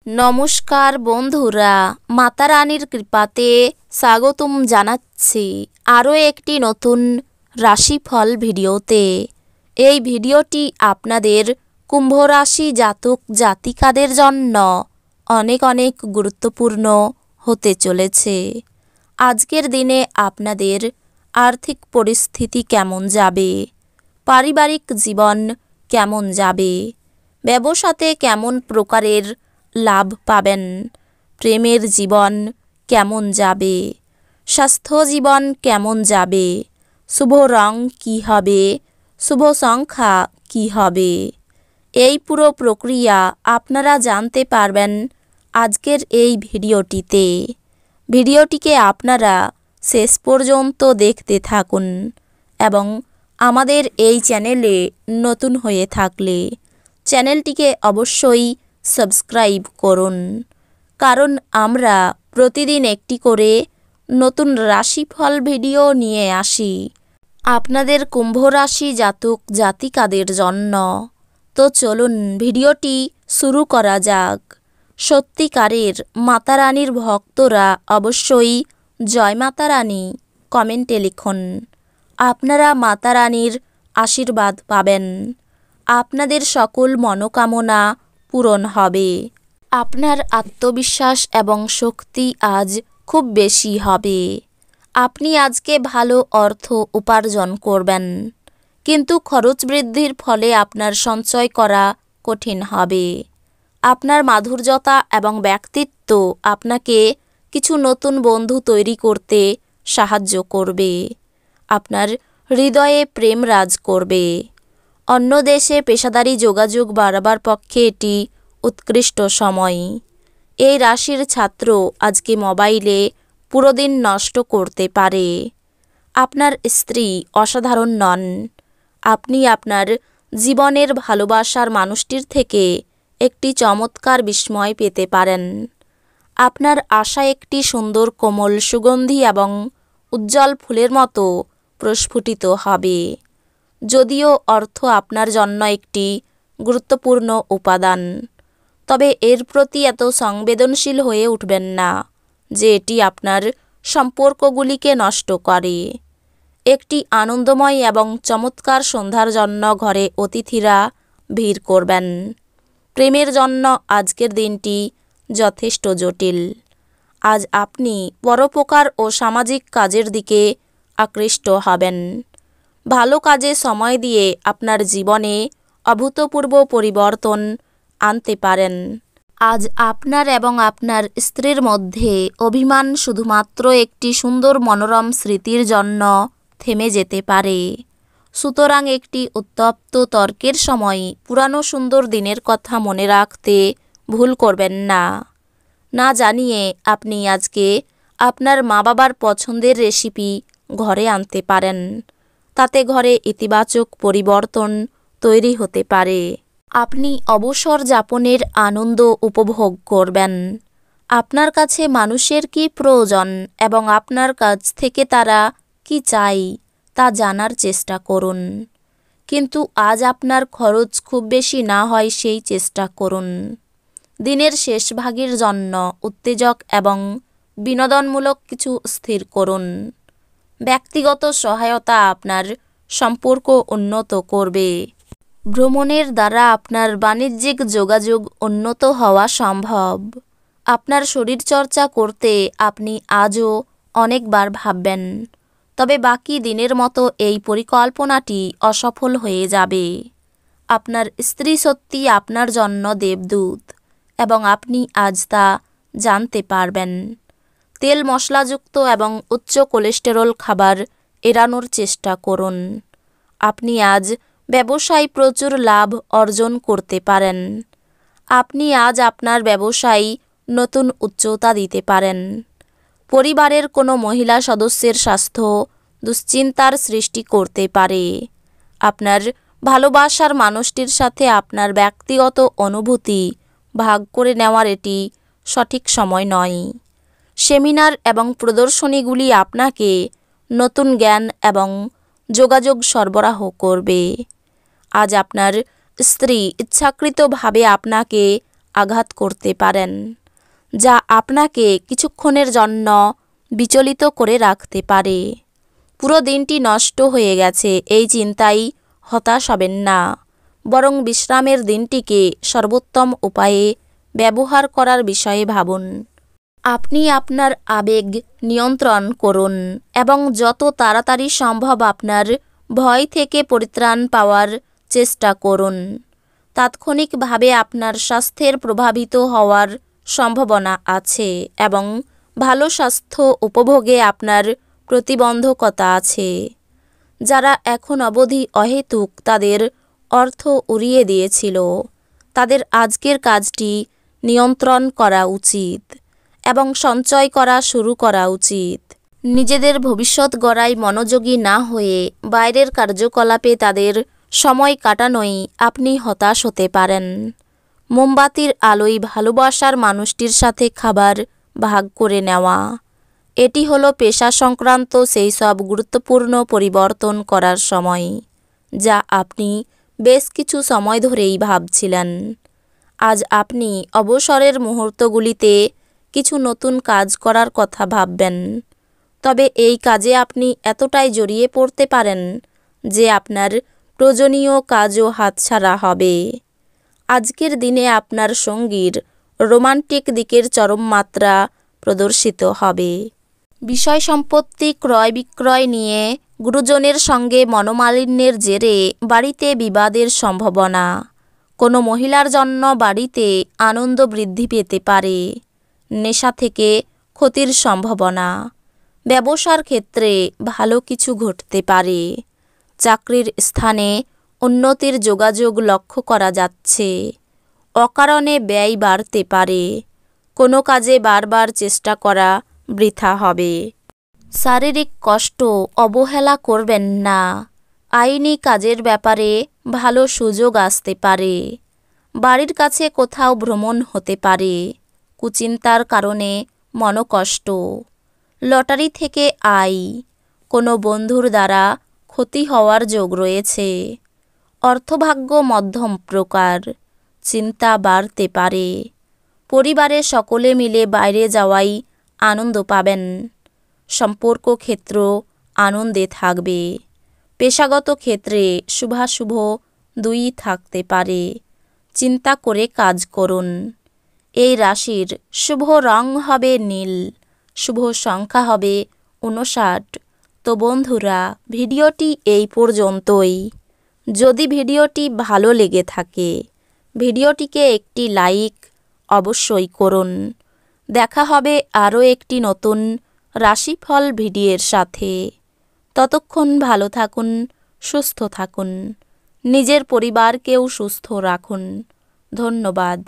নমস্কার বন্ধুরা, মাতা রানীর কৃপাতে স্বাগতম জানাচ্ছি আরও একটি নতুন রাশিফল ভিডিওতে। এই ভিডিওটি আপনাদের কুম্ভ রাশি জাতক জাতিকাদের জন্য অনেক অনেক গুরুত্বপূর্ণ হতে চলেছে। আজকের দিনে আপনাদের আর্থিক পরিস্থিতি কেমন যাবে, পারিবারিক জীবন কেমন যাবে, ব্যবসাতে কেমন প্রকারের লাভ পাবেন, প্রেমের জীবন কেমন যাবে, স্বাস্থ্য জীবন কেমন যাবে, শুভ রং কী হবে, শুভ সংখ্যা কী হবে, এই পুরো প্রক্রিয়া আপনারা জানতে পারবেন আজকের এই ভিডিওটিতে। ভিডিওটিকে আপনারা শেষ পর্যন্ত দেখতে থাকুন এবং আমাদের এই চ্যানেলে নতুন হয়ে থাকলে চ্যানেলটিকে অবশ্যই সাবস্ক্রাইব করুন, কারণ আমরা প্রতিদিন একটি করে নতুন রাশিফল ভিডিও নিয়ে আসি আপনাদের কুম্ভ রাশি জাতক জাতিকাদের জন্য। তো চলুন ভিডিওটি শুরু করা যাক। সত্যিকারের মাতা রানীর ভক্তরা অবশ্যই জয় মাতা রানী কমেন্টে লিখুন। আপনারা মাতা রানীর আশীর্বাদ পাবেন, আপনাদের সকল মনোকামনা পূরণ হবে। আপনার আত্মবিশ্বাস এবং শক্তি আজ খুব বেশি হবে। আপনি আজকে ভালো অর্থ উপার্জন করবেন, কিন্তু খরচ বৃদ্ধির ফলে আপনার সঞ্চয় করা কঠিন হবে। আপনার মাধুর্যতা এবং ব্যক্তিত্ব আপনাকে কিছু নতুন বন্ধু তৈরি করতে সাহায্য করবে। আপনার হৃদয়ে প্রেম রাজ করবে। অন্য দেশে পেশাদারি যোগাযোগ বাড়াবার পক্ষে এটি উৎকৃষ্ট সময়। এই রাশির ছাত্র আজকে মোবাইলে পুরো দিন নষ্ট করতে পারে। আপনার স্ত্রী অসাধারণ নন। আপনি আপনার জীবনের ভালোবাসার মানুষটির থেকে একটি চমৎকার বিস্ময় পেতে পারেন। আপনার আশা একটি সুন্দর কোমল সুগন্ধি এবং উজ্জ্বল ফুলের মতো প্রস্ফুটিত হবে। যদিও অর্থ আপনার জন্য একটি গুরুত্বপূর্ণ উপাদান, তবে এর প্রতি এত সংবেদনশীল হয়ে উঠবেন না যে এটি আপনার সম্পর্কগুলিকে নষ্ট করে। একটি আনন্দময় এবং চমৎকার সন্ধ্যার জন্য ঘরে অতিথিরা ভিড় করবেন। প্রেমের জন্য আজকের দিনটি যথেষ্ট জটিল। আজ আপনি পরোপকার ও সামাজিক কাজের দিকে আকৃষ্ট হবেন। ভালো কাজে সময় দিয়ে আপনার জীবনে অভূতপূর্ব পরিবর্তন আনতে পারেন। আজ আপনার এবং আপনার স্ত্রীর মধ্যে অভিমান শুধুমাত্র একটি সুন্দর মনোরম স্মৃতির জন্য থেমে যেতে পারে। সুতরাং একটি উত্তপ্ত তর্কের সময় পুরানো সুন্দর দিনের কথা মনে রাখতে ভুল করবেন না। না জানিয়ে আপনি আজকে আপনার মা বাবার পছন্দের রেসিপি ঘরে আনতে পারেন। তাতে ঘরে ইতিবাচক পরিবর্তন তৈরি হতে পারে। আপনি অবসর যাপনের আনন্দ উপভোগ করবেন। আপনার কাছে মানুষের কি প্রয়োজন এবং আপনার কাছ থেকে তারা কি চাই তা জানার চেষ্টা করুন। কিন্তু আজ আপনার খরচ খুব বেশি না হয় সেই চেষ্টা করুন। দিনের শেষ ভাগের জন্য উত্তেজক এবং বিনোদনমূলক কিছু স্থির করুন। ব্যক্তিগত সহায়তা আপনার সম্পর্ক উন্নত করবে। ভ্রমণের দ্বারা আপনার বাণিজ্যিক যোগাযোগ উন্নত হওয়া সম্ভব। আপনার শরীরচর্চা করতে আপনি আজও অনেকবার ভাববেন, তবে বাকি দিনের মতো এই পরিকল্পনাটি অসফল হয়ে যাবে। আপনার স্ত্রী সত্যি আপনার জন্য দেবদূত এবং আপনি আজ তা জানতে পারবেন। তেল মশলাযুক্ত এবং উচ্চ কোলেস্টেরল খাবার এড়ানোর চেষ্টা করুন। আপনি আজ ব্যবসায় প্রচুর লাভ অর্জন করতে পারেন। আপনি আজ আপনার ব্যবসায় নতুন উচ্চতা দিতে পারেন। পরিবারের কোনো মহিলা সদস্যের স্বাস্থ্য দুশ্চিন্তার সৃষ্টি করতে পারে। আপনার ভালোবাসার মানুষটির সাথে আপনার ব্যক্তিগত অনুভূতি ভাগ করে নেওয়ার এটি সঠিক সময় নয়। সেমিনার এবং প্রদর্শনীগুলি আপনাকে নতুন জ্ঞান এবং যোগাযোগ সরবরাহ করবে। আজ আপনার স্ত্রী ইচ্ছাকৃতভাবে আপনাকে আঘাত করতে পারেন, যা আপনাকে কিছুক্ষণের জন্য বিচলিত করে রাখতে পারে। পুরো দিনটি নষ্ট হয়ে গেছে এই চিন্তায় হতাশ হবেন না, বরং বিশ্রামের দিনটিকে সর্বোত্তম উপায়ে ব্যবহার করার বিষয়ে ভাবুন। আপনি আপনার আবেগ নিয়ন্ত্রণ করুন এবং যত তাড়াতাড়ি সম্ভব আপনার ভয় থেকে পরিত্রাণ পাওয়ার চেষ্টা করুন। তাৎক্ষণিকভাবে আপনার স্বাস্থ্যের প্রভাবিত হওয়ার সম্ভাবনা আছে এবং ভালো স্বাস্থ্য উপভোগে আপনার প্রতিবন্ধকতা আছে। যারা এখন অবধি অহেতুক তাদের অর্থ উড়িয়ে দিয়েছিল, তাদের আজকের কাজটি নিয়ন্ত্রণ করা উচিত এবং সঞ্চয় করা শুরু করা উচিত। নিজেদের ভবিষ্যৎ গড়ায় মনোযোগী না হয়ে বাইরের কার্যকলাপে তাদের সময় কাটানোই আপনি হতাশ হতে পারেন। মোমবাতির আলোয় ভালোবাসার মানুষটির সাথে খাবার ভাগ করে নেওয়া, এটি হলো পেশা সংক্রান্ত সেই সব গুরুত্বপূর্ণ পরিবর্তন করার সময়, যা আপনি বেশ কিছু সময় ধরেই ভাবছিলেন। আজ আপনি অবসরের মুহূর্তগুলিতে কিছু নতুন কাজ করার কথা ভাববেন, তবে এই কাজে আপনি এতটাই জড়িয়ে পড়তে পারেন যে আপনার প্রয়োজনীয় কাজও হাতছাড়া হবে। আজকের দিনে আপনার সঙ্গীর রোমান্টিক দিকের চরম মাত্রা প্রদর্শিত হবে। বিষয় সম্পত্তি ক্রয় বিক্রয় নিয়ে গুরুজনের সঙ্গে মনোমালিন্যের জেরে বাড়িতে বিবাদের সম্ভাবনা। কোনো মহিলার জন্য বাড়িতে আনন্দ বৃদ্ধি পেতে পারে। নেশা থেকে ক্ষতির সম্ভাবনা। ব্যবসার ক্ষেত্রে ভালো কিছু ঘটতে পারে। চাকরির স্থানে উন্নতির যোগাযোগ লক্ষ্য করা যাচ্ছে। অকারণে ব্যয় বাড়তে পারে। কোনো কাজে বারবার চেষ্টা করা বৃথা হবে। শারীরিক কষ্ট অবহেলা করবেন না। আইনি কাজের ব্যাপারে ভালো সুযোগ আসতে পারে। বাড়ির কাছে কোথাও ভ্রমণ হতে পারে। কুচিন্তার কারণে মনোকষ্ট। লটারি থেকে আয়। কোনো বন্ধুর দ্বারা ক্ষতি হওয়ার যোগ রয়েছে। অর্থভাগ্য মধ্যম প্রকার। চিন্তা বাড়তে পারে। পরিবারে সকলে মিলে বাইরে যাওয়াই আনন্দ পাবেন। সম্পর্ক ক্ষেত্র আনন্দে থাকবে। পেশাগত ক্ষেত্রে শুভাশুভ দুই থাকতে পারে। চিন্তা করে কাজ করুন। এই রাশির শুভ রং হবে নীল। শুভ সংখ্যা হবে 59। তো বন্ধুরা, ভিডিওটি এই পর্যন্তই। যদি ভিডিওটি ভালো লেগে থাকে ভিডিওটিকে একটি লাইক অবশ্যই করুন। দেখা হবে আরও একটি নতুন রাশিফল ভিডিওর সাথে। ততক্ষণ ভালো থাকুন, সুস্থ থাকুন, নিজের পরিবারকেও সুস্থ রাখুন। ধন্যবাদ।